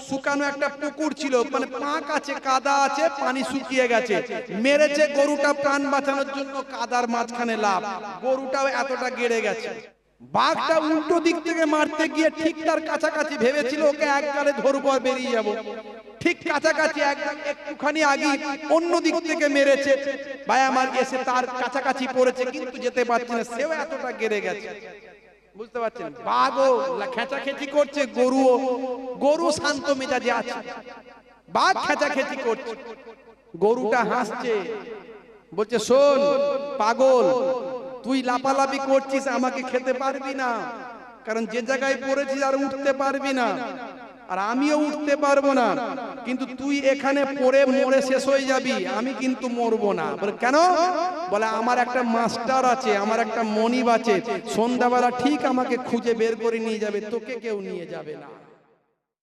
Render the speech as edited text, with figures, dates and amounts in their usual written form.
শুকানো একটা পুকুর ছিল, মানে পাঁক আছে, কাদা আছে, পানি শুকিয়ে গেছে, মেরেছে গরুটা প্রাণ বাঁচানোর জন্য, কাদার মাঝখানে লাফ, গরুটাও এতটা গেড়ে গেছে। বাঘটা উল্টো দিক থেকে মারতে গিয়ে ঠিক তার কাছাকাছি, ভেবেছিল ওকে এক গালে ধরবো আর বেরিয়ে যাবো, ঠিক কাছাকাছি একদম একটুখানি আগে অন্য দিক থেকে মেরেছে, ভাই আমার এসে তার কাছাকাছি পড়েছে, কিন্তু যেতে পারছে না, সেও এতটা গেড়ে গেছে। বুঝতে পারছেন, বাঘও খেঁচাখেচি করছে, গরু শান্ত মেজাজে আছে, বাঘ খেঁচাখেচি করছে, গরুটা হাসছে, বলছে শোন পাগল, তুই লাফালাফি করছিস, আমাকে খেতে পারবি না, কারণ যে জায়গায় পড়েছিস আর উঠতে পারবি না, আর আমিও উঠতে পারবো না, কিন্তু তুই এখানে পড়ে মরে শেষ হয়ে যাবি, আমি কিন্তু মরবো না। বলে কেন? বলে আমার একটা মাস্টার আছে, আমার একটা মনিব আছে, সন্ধ্যাবেলা ঠিক আমাকে খুঁজে বের করে নিয়ে যাবে, তোকে কেউ নিয়ে যাবে না।